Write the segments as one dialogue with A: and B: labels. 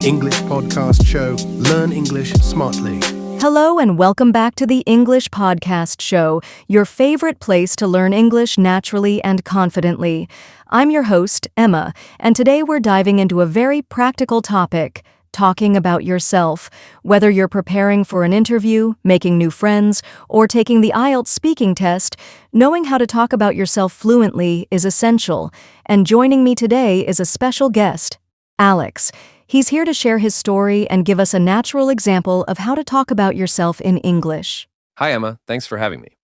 A: English podcast show. Learn English smartly.
B: Hello and welcome back to the English Podcast Show, your favorite place to learn English naturally and confidently. I'm your host, Emma, and today we're diving into a very practical topic, talking about yourself. Whether you're preparing for an interview, making new friends, or taking the IELTS speaking test, knowing how to talk about yourself fluently is essential. And joining me today is a special guest, Alex. He's here to share his story and give us a natural example of how to talk about yourself in English.
C: Hi, Emma. Thanks for having me.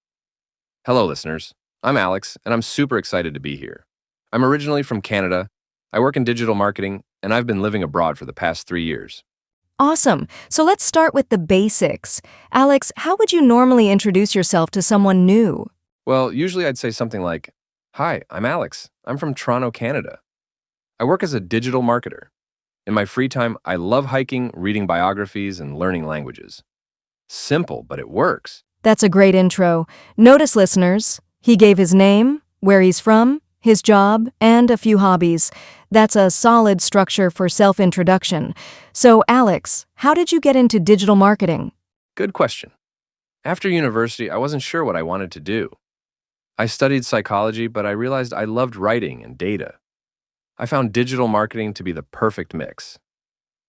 C: Hello, listeners. I'm Alex, and I'm super excited to be here. I'm originally from Canada. I work in digital marketing, and I've been living abroad for the past 3 years.
B: Awesome. So let's start with the basics. Alex, how would you normally introduce yourself to someone new?
C: Well, usually I'd say something like, "Hi, I'm Alex. I'm from Toronto, Canada. I work as a digital marketer. In my free time, I love hiking, reading biographies, and learning languages." Simple, but it works.
B: That's a great intro. Notice, listeners, he gave his name, where he's from, his job, and a few hobbies. That's a solid structure for self-introduction. So, Alex, how did you get into digital marketing?
C: Good question. After university, I wasn't sure what I wanted to do. I studied psychology, but I realized I loved writing and data. I found digital marketing to be the perfect mix.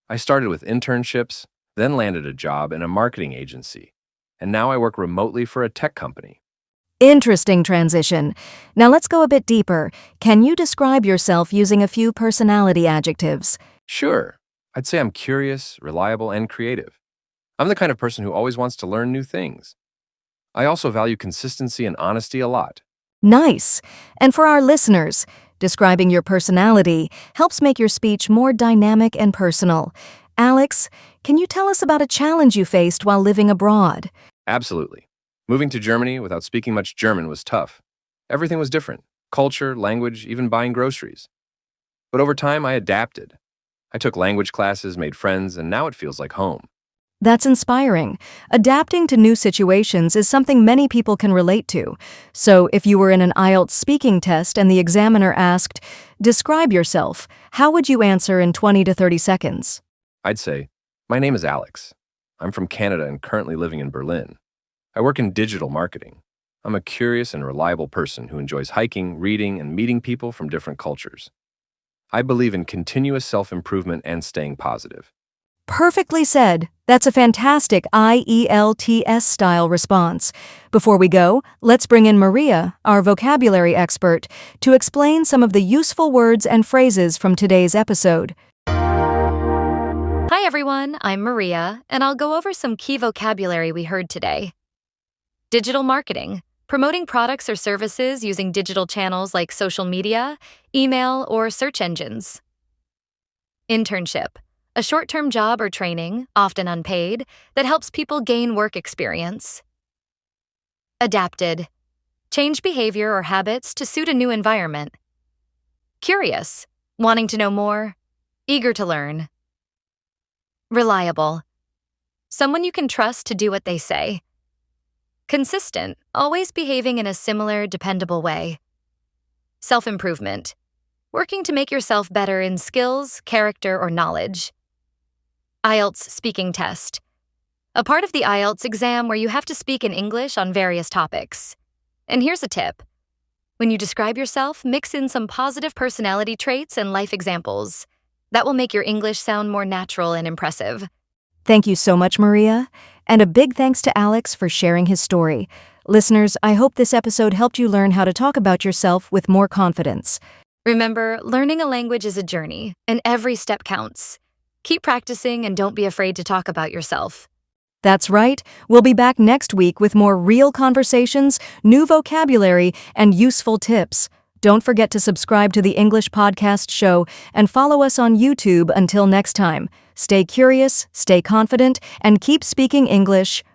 C: I started with internships, then landed a job in a marketing agency, and now I work remotely for a tech company.
B: Interesting transition. Now let's go a bit deeper. Can you describe yourself using a few personality adjectives?
C: Sure, I'd say I'm curious, reliable, and creative. I'm the kind of person who always wants to learn new things. I also value consistency and honesty a lot.
B: Nice. And for our listeners, describing your personality helps make your speech more dynamic and personal. Alex, can you tell us about a challenge you faced while living abroad?
C: Absolutely. Moving to Germany without speaking much German was tough. Everything was different: culture, language, even buying groceries. But over time, I adapted. I took language classes, made friends, and now it feels like home.
B: That's inspiring. Adapting to new situations is something many people can relate to. So, if you were in an IELTS speaking test and the examiner asked, "Describe yourself," how would you answer in 20 to 30 seconds?
C: I'd say, "My name is Alex. I'm from Canada and currently living in Berlin. I work in digital marketing. I'm a curious and reliable person who enjoys hiking, reading, and meeting people from different cultures. I believe in continuous self-improvement and staying positive."
B: Perfectly said. That's a fantastic IELTS-style response. Before we go, let's bring in Maria, our vocabulary expert, to explain some of the useful words and phrases from today's episode.
D: Hi everyone, I'm Maria, and I'll go over some key vocabulary we heard today. Digital marketing, promoting products or services using digital channels like social media, email, or search engines. Internship, a short-term job or training, often unpaid, that helps people gain work experience. Adapted, change behavior or habits to suit a new environment. Curious, wanting to know more, eager to learn. Reliable, someone you can trust to do what they say. Consistent, always behaving in a similar, dependable way. Self-improvement, working to make yourself better in skills, character, or knowledge. IELTS speaking test, a part of the IELTS exam where you have to speak in English on various topics. And here's a tip. When you describe yourself, mix in some positive personality traits and life examples. That will make your English sound more natural and impressive.
B: Thank you so much, Maria. And a big thanks to Alex for sharing his story. Listeners, I hope this episode helped you learn how to talk about yourself with more confidence.
D: Remember, learning a language is a journey, and every step counts. Keep practicing and don't be afraid to talk about yourself.
B: That's right. We'll be back next week with more real conversations, new vocabulary, and useful tips. Don't forget to subscribe to the English Podcast Show and follow us on YouTube until next time. Stay curious, stay confident, and keep speaking English